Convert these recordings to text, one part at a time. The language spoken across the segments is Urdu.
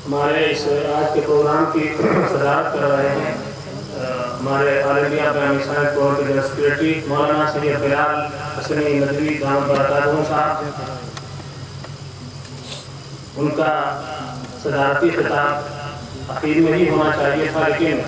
ہمارے اس آج کے پروگرام کی صدارت کر رہے ہیں ہمارے عالمیہ بیان سائنس بورڈ کے جنرل سیکریٹری مولانا سید بلال حسنی ندوی دامت برکاتہ صاحب. ان کا صدارتی خطاب اخیر میں ہی ہونا چاہیے تھا، لیکن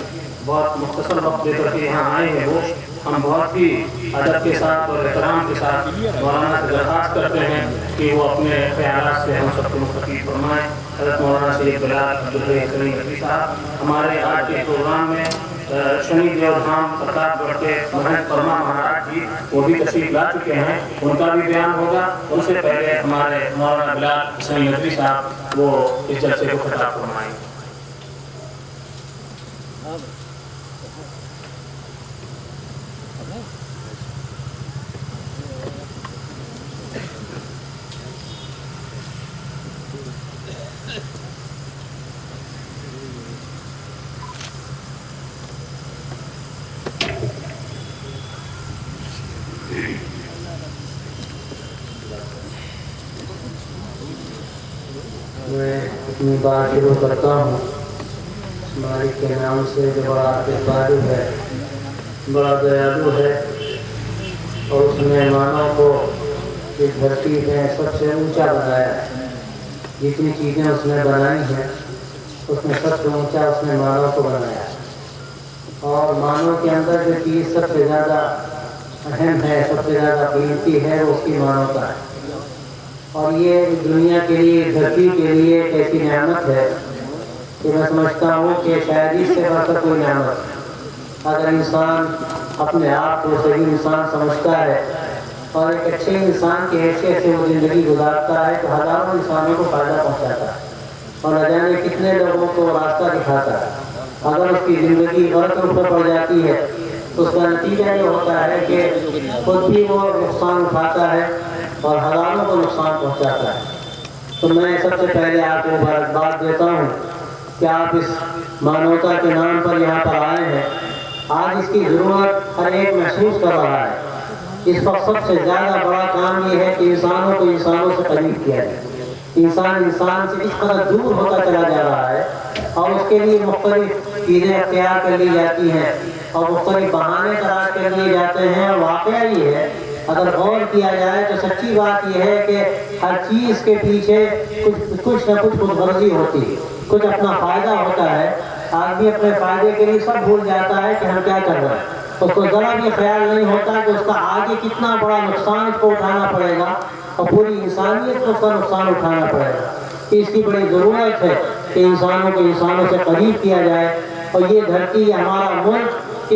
بہت مختصر وقت دے کر کے یہاں آئے ہیں وہ. ہم بہت ہی ادب کے ساتھ اور احترام کے ساتھ مولانا سے درخواست کرتے ہیں کہ وہ اپنے خیالات سے ہم سب کو مستفید فرمائیں. حضرت مولانا سید بلال حسنی ندوی صاحب ہمارے آج کے پروگرام میں شنی دیو دھام پرتاپ گڑھ کے مہنت پرما مہاراج جی وہ بھی تشریف لا چکے ہیں، ان کا بھی بیان ہوگا. ان سے پہلے ہمارے مولانا بلال حسنی ندوی صاحب وہ اس جلسے کو خطاب فرمائیں. میں اپنی بات شروع کرتا ہوں مالک کے نام سے جو بڑا عاطف ہے، بڑا دیالو ہے، اور اس نے مانو کو اس دھرتی میں سب سے اونچا بنایا ہے. جتنی چیزیں اس نے بنائی ہیں اس میں سب سے اونچا اس نے مانو کو بنایا ہے. اور مانو کے اندر جو چیز سب سے زیادہ اہم ہے، سب سے زیادہ قیمتی ہے، وہ اس کی مانوتا ہے. اور یہ دنیا کے لیے، دھرتی کے لیے ایک ایسی نعمت ہے کہ میں سمجھتا ہوں کہ شاید اس سے بڑھ کر کوئی نعمت اگر انسان اپنے آپ کو صحیح انسان سمجھتا ہے اور ایک اچھے انسان کی حیثیت سے وہ زندگی گزارتا ہے تو ہزاروں انسانوں کو فائدہ پہنچاتا ہے اور نہ جانے کتنے لوگوں کو راستہ دکھاتا ہے. اگر اس کی زندگی غلط روپ پر پڑ جاتی ہے تو اس کا نتیجہ یہ ہوتا ہے کہ خود بھی وہ نقصان اٹھاتا ہے اور ہزاروں کو نقصان پہنچاتا ہے. تو میں سب سے پہلے آپ کو مبارکباد دیتا ہوں کہ آپ اس مانوتا کے نام پر یہاں پر آئے ہیں. آج اس کی ضرورت ہر ایک محسوس کر رہا ہے. اس وقت سب سے زیادہ بڑا کام یہ ہے کہ انسانوں کو انسانوں سے قریب کیا جائے. انسان سے اس قدر دور ہوتا چلا جا رہا ہے اور اس کے لیے مختلف چیزیں اختیار کر لی جاتی ہیں اور مختلف بہانے تلاش کر لیے جاتے ہیں. اور واقعہ یہ ہے، اگر غور کیا جائے تو سچی بات یہ ہے کہ ہر چیز کے پیچھے کچھ نہ کچھ خود غرضی ہوتی ہے، کچھ اپنا فائدہ ہوتا ہے. آدمی اپنے فائدے کے لیے سب بھول جاتا ہے کہ ہم کیا کر رہے ہیں. اس کو ذرا بھی خیال نہیں ہوتا کہ اس کا آگے کتنا بڑا نقصان اس کو اٹھانا پڑے گا اور پوری انسانیت کو اس کا نقصان اٹھانا پڑے گا. اس کی بڑی ضرورت ہے کہ انسانوں کو انسانوں سے قریب کیا جائے. اور یہ دھرتی، ہمارا ملک،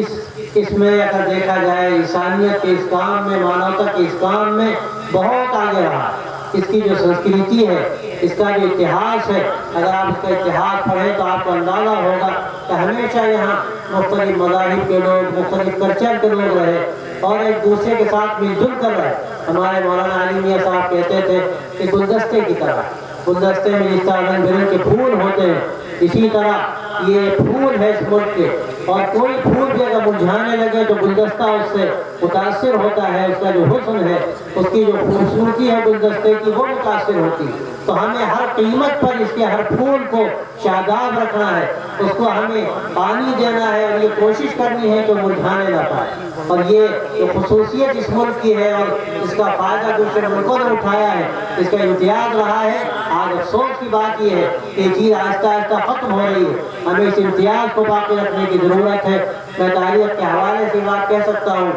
اس میں اگر دیکھا جائے انسانیت کے اس کام میں، مانوتا کے اس کام میں بہت آگے رہا. اس کی جو سنسکرتی ہے، اس کا جو اتہاس ہے، اگر آپ اس کا اتہاس پڑھیں تو آپ کو اندازہ ہوگا کہ ہمیشہ یہاں مختلف مذاہب کے لوگ، مختلف کلچر کے لوگ رہے اور ایک دوسرے کے ساتھ مل جل کر رہے. ہمارے مولانا علی میاں صاحب کہتے تھے کہ گلدستے کی طرح، گلدستے میں جس طرح رنگ برنگ کے پھول ہوتے ہیں، اسی طرح یہ پھول ہے اس ملک کے. اور کوئی پھول بھی اگر مرجھانے لگے تو گلدستہ اس سے متاثر ہوتا ہے. اس کا جو حسن ہے، اس کی جو خوبصورتی ہے گلدستے کی، وہ متاثر ہوتی ہے. تو ہمیں ہر قیمت پر اس کے ہر پھول کو شاداب رکھنا ہے، اس کو ہمیں پانی دینا ہے اور یہ کوشش کرنی ہے کہ مرجھانے نہ پائے. اور یہ جو خصوصیت اس ملک کی ہے اور اس کا فائدہ دوسرے ملکوں نے اٹھایا ہے، اس کا امتیاز رہا ہے. آج افسوس کی بات یہ ہے کہ یہ چیز آہستہ آہستہ ختم ہو رہی ہے. ہمیں اس امتیاز کو باقی رکھنے کی ضرورت ہے. میں تاریخ کے حوالے سے بات کہہ سکتا ہوں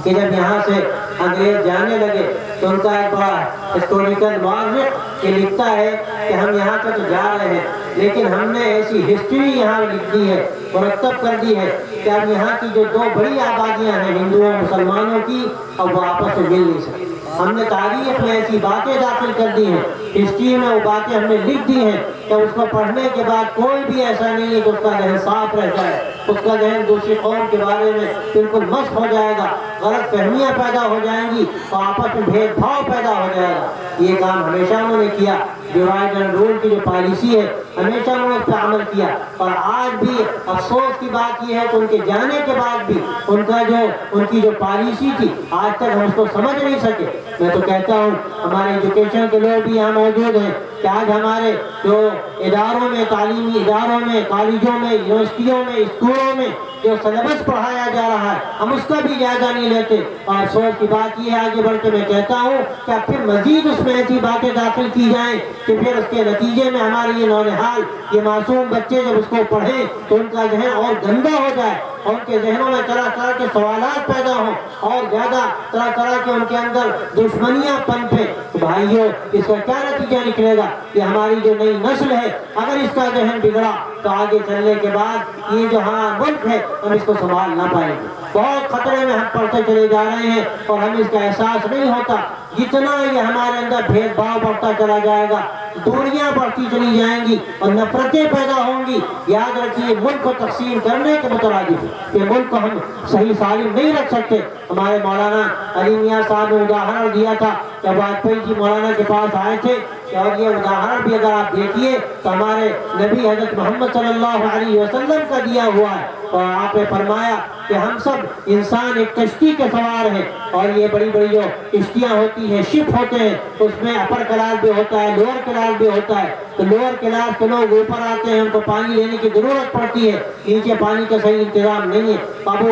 کہ جب یہاں سے انگریز جانے لگے تو ان کا ایک بڑا ہسٹوریکل مؤرخ یہ لکھتا ہے کہ ہم یہاں سے تو جا رہے ہیں لیکن ہم نے ایسی ہسٹری یہاں لکھ دی ہے، مرتب کر دی ہے کہ اب یہاں کی جو دو بڑی آبادیاں ہیں ہندوؤں اور مسلمانوں کی، اب وہ آپس میں مل نہیں سکتی. ہم نے تاریخ میں ایسی باتیں داخل کر دی ہیں، ہسٹری میں وہ باتیں ہم نے لکھ دی ہیں کہ اس کو پڑھنے کے بعد کوئی بھی ایسا نہیں ہے کہ اس کا ذہن صاف رہ جائے. اس کا ذہن دوسری قوم کے بارے میں بالکل مست ہو جائے گا. غلط فہمیاں پیدا ہو جائیں گی اور آپس میں بھید بھاؤ پیدا ہو جائے گا۔ یہ کام ہمیشہ انہوں نے کیا، ڈیوائڈ اینڈ رول کی جو پالیسی ہے ہمیشہ انہوں نے اس پہ عمل کیا، اور آج بھی افسوس کی بات یہ ہے کہ ان کے جانے کے بعد بھی ان کی جو پالیسی تھی آج تک ہم اس کو سمجھ نہیں سکے۔ میں تو کہتا ہوں ہمارے ایجوکیشن کے لوگ بھی یہاں موجود ہیں کہ آج ہمارے جو اداروں میں، تعلیمی اداروں میں، کالجوں میں، یونیورسٹیوں میں، اسکولوں میں جو سلیبس پڑھایا جا رہا ہے ہم اس کا بھی جائزہ نہیں لیتے، اور افسوس کی بات یہ ہے آگے بڑھ کے میں کہتا ہوں کہ اب پھر مزید اس میں ایسی باتیں داخل کی جائیں کہ پھر اس کے نتیجے میں ہمارے یہ نونہال، یہ معصوم بچے جب اس کو پڑھیں تو ان کا ذہن اور گندا ہو جائے، اور ان کے ذہنوں میں طرح طرح کے سوالات پیدا ہوں، اور زیادہ طرح طرح کے ان کے اندر دشمنیاں پنپیں۔ بھائیوں، اس کا کیا نتیجہ نکلے گا کہ ہماری جو نئی نسل ہے اگر اس کا ذہن بگڑا تو آگے چلنے کے بعد یہ جو ہمارا ملک ہے ہم اس کو سنبھال نہ پائیں گے۔ بہت خطرے میں ہم پڑھتے چلے جا رہے ہیں اور ہمیں اس کا احساس نہیں ہوتا۔ جتنا یہ ہمارے اندر بھید بھاؤ بڑھتا چلا جائے گا، دوریاں بڑھتی چلی جائیں گی اور نفرتیں پیدا ہوں گی، یاد رکھیے ملک کو تقسیم کرنے کے مترادف ہے۔ یہ ملک کو ہم صحیح سالم نہیں رکھ سکتے۔ ہمارے مولانا علی میاں صاحب نے اداہرن دیا تھا کہ واجپئی جی مولانا کے پاس آئے تھے، اور یہ اداہرن بھی اگر آپ دیکھیے تو ہمارے نبی حضرت محمد صلی اللہ علیہ وسلم کا دیا ہوا ہے، اور آپ نے فرمایا کہ ہم سب انسان ایک کشتی کے سوار ہیں، اور یہ بڑی بڑی جو کشتیاں ہوتی ہیں، شپ ہوتے ہیں، اس میں اپر کلاس بھی ہوتا ہے، لوور کلاس بھی ہوتا ہے۔ تو لوور کلاس کے لوگ اوپر آتے ہیں، ان کو پانی لینے کی ضرورت پڑتی ہے، نیچے پانی کا صحیح انتظام نہیں ہے۔ اب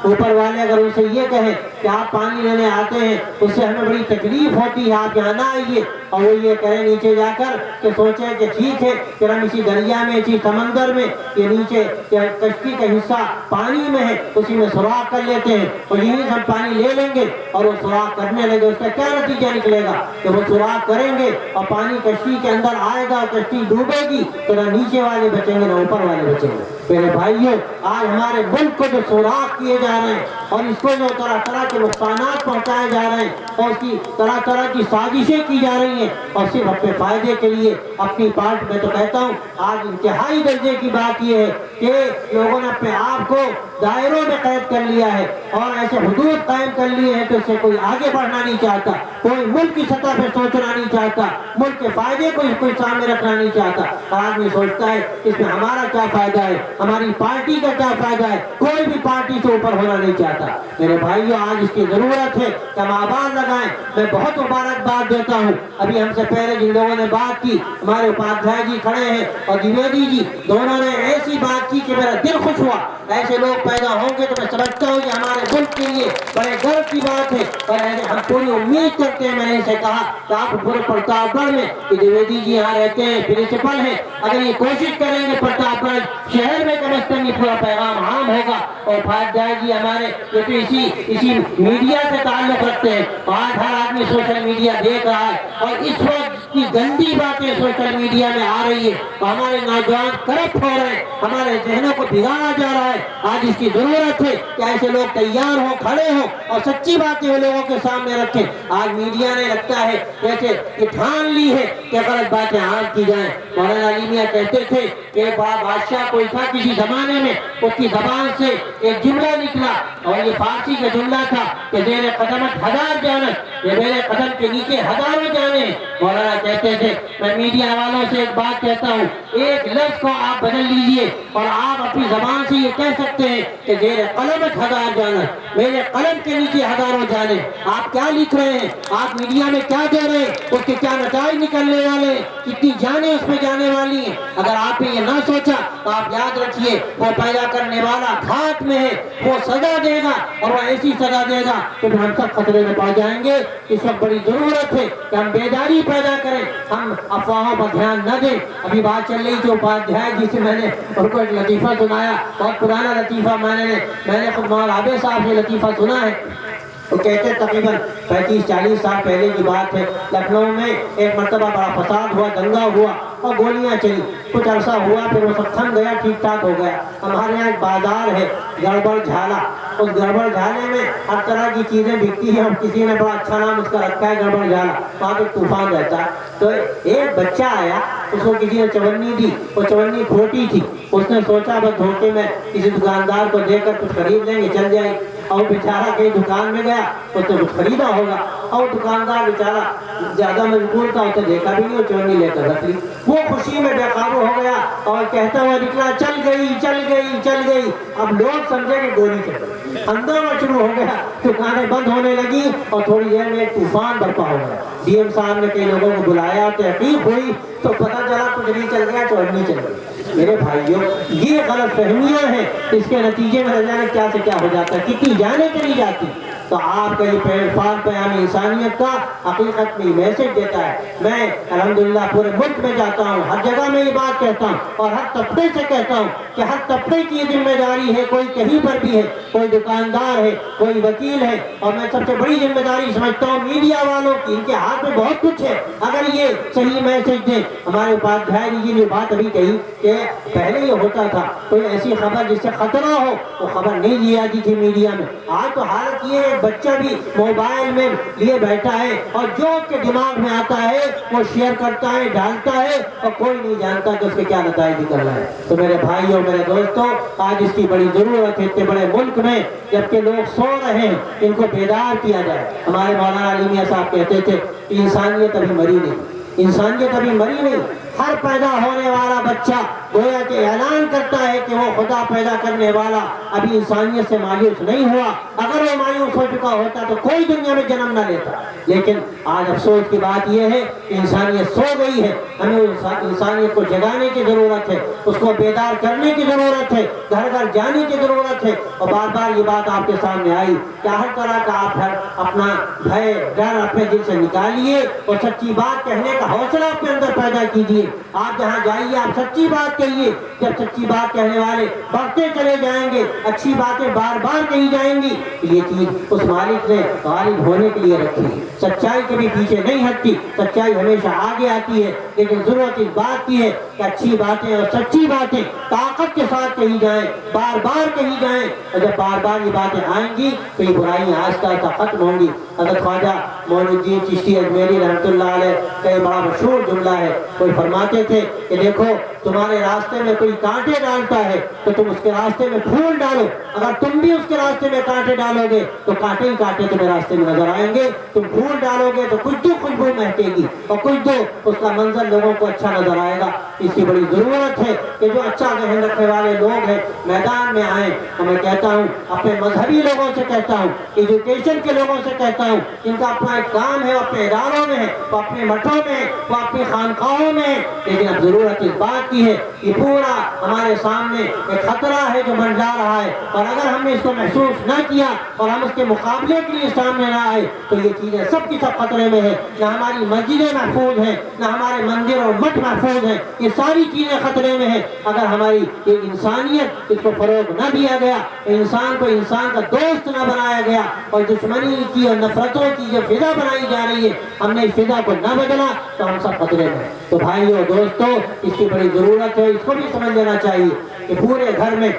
اوپر والے اگر ان سے یہ کہیں کہ آپ پانی لینے آتے ہیں، اس سے ہمیں بڑی تکلیف ہوتی ہے، آپ یہاں نہ آئیے، اور وہ یہ کہیں نیچے جا کر کہ سوچیں کہ ٹھیک ہے پھر ہم اسی دریا میں، اسی سمندر میں، یہ نیچے کشتی کا حصہ پانی میں ہے اسی میں سوراخ کر لیتے ہیں اور یہیں سے ہم پانی لے لیں گے، اور وہ سوراخ کرنے لگے، اس کا کیا نتیجہ نکلے گا کہ وہ سوراخ کریں گے اور پانی کشتی کے اندر آئے گا اور کشتی ڈوبے گی، تو نہ نیچے والے بچیں گے نہ اوپر والے بچیں گے۔ میرے بھائیوں، آج ہمارے ملک کو جو سوراخ کیے جا رہے ہیں اور اس کو جو طرح طرح کے نقصانات پہنچائے جا رہے ہیں اور اس کی طرح طرح کی سازشیں کی جا رہی ہیں، اور صرف اپنے فائدے کے لیے اپنی پارٹ میں تو کہتا ہوں آج انتہائی درجے کی بات یہ ہے کہ لوگوں نے اپنے آپ کو دائروں میں قید کر لیا ہے اور ایسے حدود قائم کر لیے ہیں کہ اس سے کوئی آگے بڑھنا نہیں چاہتا، کوئی ملک کی سطح پہ سوچنا نہیں چاہتا، ملک کے فائدے کو کوئی سامنے رکھنا نہیں چاہتا۔ آدمی سوچتا ہے اس میں ہمارا کیا فائدہ ہے، ہماری پارٹی کا کیا فائدہ ہے، کوئی بھی پارٹی سے اوپر ہونا نہیں چاہتا۔ میرے بھائیوں، آج اس کی ضرورت ہے کہ ہم آواز لگائیں۔ میں بہت مبارکباد دیتا ہوں، ابھی ہم سے پہلے جن لوگوں نے بات کی، ہمارے اپادھیائے جی کھڑے ہیں اور دیویدی جی، دونوں نے ایسی بات کی کہ میرا دل خوش ہوا۔ ایسے لوگ پیدا ہوں گے تو میں سمجھتا ہوں کہ ہمارے ملک کے لیے بڑے گرو کی بات ہے، اور ہم پوری امید کرتے ہیں۔ میں نے اسے کہا کہ آپ پورے پرتاپ گڑھ میں، دیویدی جی یہاں رہتے ہیں، پرنسپل ہیں، اگر یہ کوشش کریں گے پرتاپ گڑھ شہر میں کم از کم یہ پورا پیغام عام ہوگا۔ اور اپادھیائے جی ہمارے یہ تو اسی میڈیا سے تعلق رکھتے ہیں، آج ہر آدمی سوشل میڈیا دیکھ رہا ہے، اور اس وقت کی گندی باتیں سوشل میڈیا میں آ رہی ہے، ہمارے نوجوان کرپٹ ہو رہے ہیں، ہمارے ذہنوں کو بگاڑا جا رہا ہے۔ آج اس کی ضرورت ہے کہ ایسے لوگ تیار ہوں، کھڑے ہوں اور سچی باتیں لوگوں کے سامنے رکھیں۔ آج میڈیا نے لگتا ہے جیسے یہ ٹھان لی ہے کہ غلط باتیں عام کی جائیں۔ مولانا علی میاں کہتے تھے کہ ایک بادشاہ کوئی تھا کسی زمانے میں، اس کی زبان سے ایک جملہ نکلا اور یہ فارسی کا جملہ تھا کہ زیر قدمت ہزار جانت، یہ میرے قدم کے نیچے ہزاروں جانے۔ مولانا کہتے تھے میں میڈیا والوں سے ایک بات کہتا ہوں، ایک لفظ کو آپ بدل لیجئے اور آپ اپنی زبان سے یہ کہہ سکتے ہیں کہ زیر قلمت ہزار جانت، میرے قلم کے نیچے ہزاروں جانے۔ آپ کیا لکھ رہے ہیں، آپ میڈیا میں کیا دے رہے ہیں، اس کے کیا نتائج نکلنے والے ہیں، کتنی جانیں اس میں جانے والی ہیں۔ اگر آپ نے یہ نہ سوچا تو آپ یاد رکھیے وہ پیدا کرنے والا گھاٹ میں ہے، وہ سزا دے گا اور وہ ایسی سزا دے گا کہ ہم سب خطرے میں پا جائیں گے۔ اس وقت بڑی ضرورت ہے کہ ہم بیداری پیدا کریں، ہم افواہوں پر دھیان نہ دیں۔ ابھی بات چل رہی تھی اپادھیائے جی سے، میں نے ان کو ایک لطیفہ سنایا، بہت پرانا لطیفہ، میں نے خود مولانا عابد صاحب سے لطیفہ سنا ہے۔ وہ کہتے تقریباً 35-40 سال پہلے کی بات ہے، لکھنؤ میں ایک مرتبہ بڑا فساد ہوا، دنگا ہوا اور گولیاں چلی، کچھ عرصہ ہوا پھر وہ سب تھم گیا، ٹھیک ٹھاک ہو گیا۔ ہمارے یہاں ایک بازار ہے گڑبڑ جھالا، اس گڑبڑ جھالے میں ہر طرح کی چیزیں بکتی ہیں اور کسی نے بڑا اچھا نام اس کا رکھا ہے گڑبڑ جھالا، وہاں پہ طوفان رہتا ہے۔ تو ایک بچہ آیا، اس کو کسی نے چونی دی، وہ چونی کھوٹی تھی، اس نے سوچا بس دھوکے میں کسی دکاندار کو دے کر کچھ خرید لیں گے چل جائے، اور بیچارہ کہیں دکان میں گیا تو کچھ خریدا ہوگا، اور دکاندار بیچارہ زیادہ مجبور تھا، اسے دیکھا بھی نہیں، وہ چونی لے کر رکھ لی، وہ خوشی میں بے قابو ہو گیا اور کہتا ہوا نکلا چل گئی چل گئی چل گئی۔ اب لوگ سمجھے کہ گولی چل گئی، ہنگامہ شروع ہو گیا، دکانیں بند ہونے لگی اور تھوڑی دیر میں ایک طوفان برپا ہو گیا۔ ڈی ایم صاحب نے کئی لوگوں کو بلایا، تحقیق ہوئی تو پتہ چلا کچھ نہیں چل گیا، چورنی چل گئی۔ میرے بھائیوں، یہ غلط فہمیاں ہیں، اس کے نتیجے میں نہ جانے کیا سے کیا ہو جاتا ہے، کتنی جانیں چلی جاتی۔ تو آپ کا یہ پلیٹ فارم پیام انسانیت کا حقیقت میں میسج دیتا ہے۔ میں الحمدللہ پورے ملک میں جاتا ہوں، ہر جگہ میں یہ بات کہتا ہوں اور ہر طبقے سے کہتا ہوں کہ ہر طبقے کی یہ ذمہ داری ہے، کوئی کہیں پر بھی ہے، کوئی دکاندار ہے، کوئی وکیل ہے، اور میں سب سے بڑی ذمہ داری سمجھتا ہوں میڈیا والوں کی، ان کے ہاتھ میں بہت کچھ ہے۔ اگر یہ صحیح میسج دیں، ہمارے اپادھیائے جی نے بات ابھی کہی کہ پہلے یہ ہوتا تھا کوئی ایسی خبر جس سے خطرہ ہو وہ خبر نہیں لی جاتی تھی میڈیا میں، آج تو حالت یہ ہے بچہ بھی موبائل میں لیے بیٹھا ہے اور جو اس کے دماغ میں آتا ہے وہ شیئر کرتا ہے، ڈالتا ہے، اور کوئی نہیں جانتا کہ اس کے کیا نتائج نکل رہا ہے۔ تو میرے بھائیوں، میرے دوستوں، آج اس کی بڑی ضرورت ہے اتنے بڑے ملک میں، جبکہ لوگ سو رہے ہیں، ان کو بیدار کیا جائے۔ ہمارے مولانا علی میاں صاحب کہتے تھے انسانیت ابھی مری نہیں، انسانیت ابھی مری نہیں۔ ہر پیدا ہونے والا بچہ گویا کہ اعلان کرتا ہے کہ وہ خدا پیدا کرنے والا ابھی انسانیت سے مایوس نہیں ہوا، اگر وہ مایوس ہو چکا ہوتا تو کوئی دنیا میں جنم نہ لیتا۔ لیکن آج افسوس کی بات یہ ہے کہ انسانیت سو گئی ہے، ہمیں انسانیت کو جگانے کی ضرورت ہے، اس کو بیدار کرنے کی ضرورت ہے، گھر گھر جانے کی ضرورت ہے۔ اور بار بار یہ بات آپ کے سامنے آئی کہ ہر طرح کا آپ اپنا بھے ڈر اپنے دل سے نکالیے اور سچی بات کہنے کا حوصلہ اپنے اندر پیدا کیجیے۔ آپ جہاں جائیے آپ سچی بات کہیے، جب سچی بات کہنے والے بڑھتے چلے جائیں گے، اچھی باتیں بار بار کہی جائیں گی، یہ چیز اس مالک نے غالب ہونے کے لیے رکھی۔ سچائی کبھی پیچھے نہیں ہٹتی، سچائی ہمیشہ آگے آتی ہے، لیکن ضرورت اس بات کی ہے کہ اچھی باتیں اور سچی باتیں طاقت کے ساتھ کہی جائیں، بار بار کہی جائیں، اور جب بار بار یہ باتیں آئیں گی تو یہ برائیاں آہستہ آہستہ ختم ہوں گی۔ حضرت خواجہ معین الدین چشتی اجمیری رحمۃ اللہ علیہ کا یہ بڑا مشہور جملہ ہے، کوئی فرماتے تھے کہ دیکھو تمہارے راستے میں کوئی کانٹے ڈالتا ہے تو تم اس کے راستے میں پھول ڈالو، اگر تم بھی اس کے راستے میں کانٹے ڈالو گے تو کانٹے ہی کانٹے تمہیں راستے میں نظر آئیں گے، تم پھول ڈالو گے تو کچھ تو خوشبو مہکے گی اور کچھ تو اس کا منظر لوگوں کو اچھا نظر آئے گا۔ اس کی بڑی ضرورت ہے کہ جو اچھا ذہن رکھنے والے لوگ ہیں میدان میں آئیں، اور میں کہتا ہوں اپنے مذہبی لوگوں سے کہتا ہوں، ایجوکیشن کے لوگوں سے کہتا ہوں، ان کا اپنا ایک کام ہے، اپنے اداروں میں ہے، وہ اپنے مٹھوں میں ہے، وہ اپنی خانقاہوں میں ہے، لیکن اب ضرورت اس بات کی ہے کہ پورا ہمارے سامنے ایک خطرہ ہے جو بن جا رہا ہے، اور اگر ہم نے اس کو محسوس نہ کیا اور ہم اس کے مقابلے کے لیے سامنے نہ آئے تو یہ چیزیں سب کی سب خطرے میں ہے۔ نہ ہماری مسجدیں محفوظ ہیں، نہ ہمارے مندر اور مٹھ محفوظ ہیں، یہ ساری چیزیں خطرے میں ہیں اگر ہماری یہ انسانیت اس کو فروغ نہ دیا گیا، انسان کو انسان کا دوست نہ بنایا گیا، اور دشمنی کی اور نفرتوں کی جو فضا بنائی جا رہی ہے ہم نے اس فضا کو نہ بدلا تو ہم سب خطرے میں ہیں۔ تو بھائیو دوستو، اس کی بڑی ضرورت ہے، اس کو بھی سمجھ لینا چاہیے کہ پورے گھر میں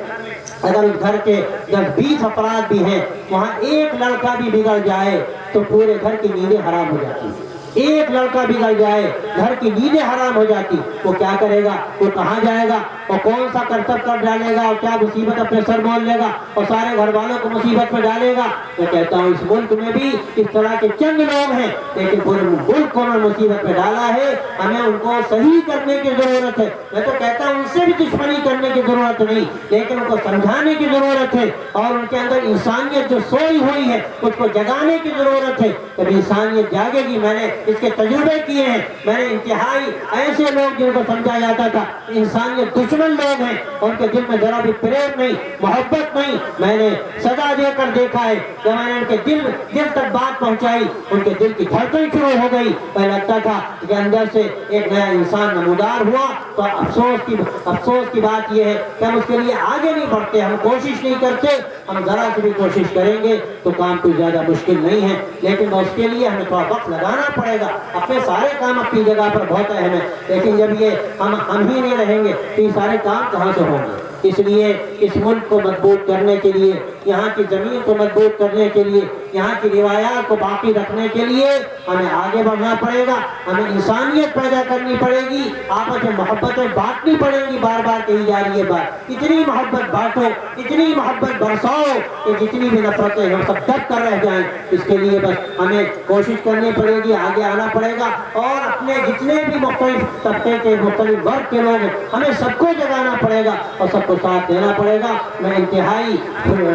اگر اس گھر کے 10-20 افراد بھی ہیں، وہاں ایک لڑکا بھی بگڑ جائے تو پورے گھر کی نیندیں حرام ہو جاتی ہیں۔ ایک لڑکا بگڑ جائے گھر کی نیندیں حرام ہو جاتی، وہ کیا کرے گا، وہ کہاں جائے گا، اور کون سا کرتب کر ڈالے گا، اور کیا مصیبت اپنے سر مول لے گا اور سارے گھر والوں کو مصیبت میں ڈالے گا۔ میں کہتا ہوں اس ملک میں بھی اس طرح کے چند لوگ ہیں، لیکن پورے ملک کو انہوں نے مصیبت میں ڈالا ہے، ہمیں ان کو صحیح کرنے کی ضرورت ہے۔ میں تو کہتا ہوں ان سے بھی دشمنی کرنے کی ضرورت نہیں، لیکن ان کو سمجھانے کی ضرورت ہے، اور ان کے اندر انسانیت جو سوئی ہوئی ہے اس کو جگانے کی ضرورت ہے۔ جب انسانیت جاگے گی، میں نے اس کے تجربے کیے ہیں، میں نے انتہائی ایسے لوگ جن کو سمجھا جاتا تھا انسانیت دشمن لوگ ہیں، ان کے دل میں ذرا بھی پریم نہیں، محبت نہیں، میں نے سزا دے کر دیکھا ہے۔ جب میں نے ان کے دل تک بات پہنچائی، ان کے دل کی دھڑکن شروع ہو گئی، پہلے لگتا تھا کہ اندر سے ایک نیا انسان نمودار ہوا۔ تو افسوس کی بات یہ ہے کہ ہم اس کے لیے آگے نہیں بڑھتے، ہم کوشش نہیں کرتے۔ ہم ذرا سی بھی کوشش کریں گے تو کام کوئی زیادہ مشکل نہیں ہے، لیکن اس کے لیے ہمیں تھوڑا وقت لگانا پڑے گا۔ اپنے سارے کام اپنی جگہ پر بہت اہم ہے، لیکن جب یہ ہم ہی نہیں رہیں گے تو یہ سارے کام کہاں سے ہوں گے؟ اس لیے اس ملک کو مضبوط کرنے کے لیے، یہاں کی زمین کو مضبوط کرنے کے لیے، یہاں کی روایات کو باقی رکھنے کے لیے ہمیں آگے بڑھنا پڑے گا، ہمیں انسانیت پیدا کرنی پڑے گی، آپس میں محبتیں بانٹنی پڑیں گی۔ بار بار کہی جا رہی ہے بات، اتنی محبت بانٹو، اتنی محبت برساؤ کہ جتنی بھی نفرتیں ہم سب دب کر رہ جائیں۔ اس کے لیے بس ہمیں کوشش کرنی پڑے گی، آگے آنا پڑے گا، اور اپنے جتنے بھی مختلف طبقے کے مختلف ورگ کے لوگ ہیں ہمیں سب کو جگانا پڑے گا اور سب کو ساتھ دینا پڑے گا۔ میں انتہائی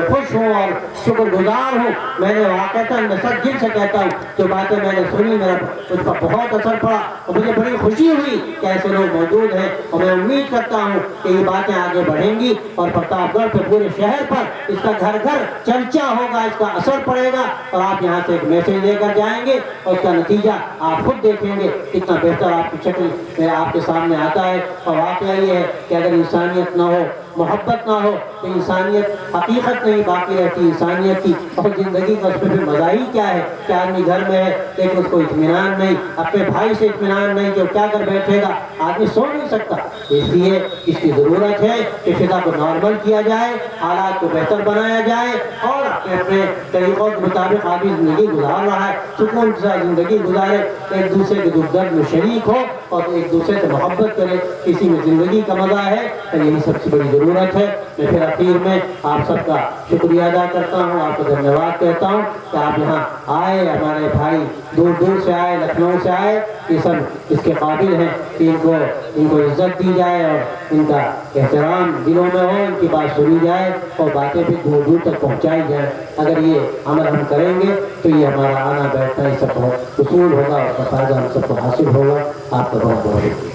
خوش ہوں اور شکر گزار ہوں۔ میں نے واقعتاً میں سب دل سے کہتا ہوں، جو باتیں میں نے سنی میرا اس پر بہت اثر پڑا اور مجھے بڑی خوشی ہوئی کہ ایسے لوگ موجود ہیں، اور میں امید کرتا ہوں کہ یہ باتیں آگے بڑھیں گی اور پرتاپ گڑھ پہ پورے شہر پر اس کا گھر گھر چرچا ہوگا، اس کا اثر پڑے گا، اور آپ یہاں سے ایک میسج لے کر جائیں گے اور اس کا نتیجہ آپ خود دیکھیں گے کتنا بہتر آپ کی شکل میں آپ کے سامنے آتا ہے۔ اور واقعہ یہ ہے کہ اگر انسانیت نہ ہو، محبت نہ ہو، تو انسانیت حقیقت نہیں باقی رہتی انسانیت کی، اور زندگی کا اس میں بھی مزہ ہی کیا ہے کہ آدمی گھر میں ہے لیکن اس کو اطمینان نہیں، اپنے بھائی سے اطمینان نہیں کہ وہ کیا کر بیٹھے گا، آدمی سو نہیں سکتا۔ اس لیے اس کی ضرورت ہے کہ فضا کو نارمل کیا جائے، حالات کو بہتر بنایا جائے، اور اپنے اپنے طریقوں کے مطابق آدمی زندگی گزار رہا ہے، سکون کے ساتھ زندگی گزارے، ایک دوسرے کے دکھ درد میں شریک ہو اور ایک دوسرے سے محبت کرے، اسی میں زندگی کا مزہ ہے، اور یہی سب سے بڑی ضرورت ہے۔ میں پھر اخیر میں آپ سب کا شکریہ ادا کرتا ہوں، آپ کو دھنیہ واد کہتا ہوں کہ آپ یہاں آئے، ہمارے بھائی دور دور سے آئے، لکھنؤ سے آئے، یہ سب اس کے قابل ہیں کہ ان کو عزت دی جائے اور ان کا احترام دلوں میں ہو، ان کی بات سنی جائے اور باتیں بھی دور دور تک پہنچائی جائیں۔ اگر یہ عمل ہم کریں گے تو یہ ہمارا آنا بیٹھنا یہ سب اصول ہوگا، اس کا فائدہ ہم سب کو حاصل ہوگا۔ آپ کا بہت بہت شکریہ۔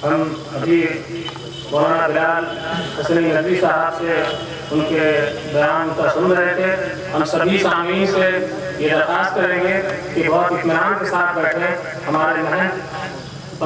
ہم ابھی مولانا بلال حسنی ندوی صاحب سے ان کے بیان کا سن رہے تھے۔ ہم سبھی سامعین سے یہ درخواست کریں گے کہ بہت اطمینان کے ساتھ بیٹھیں۔ ہمارے مہنت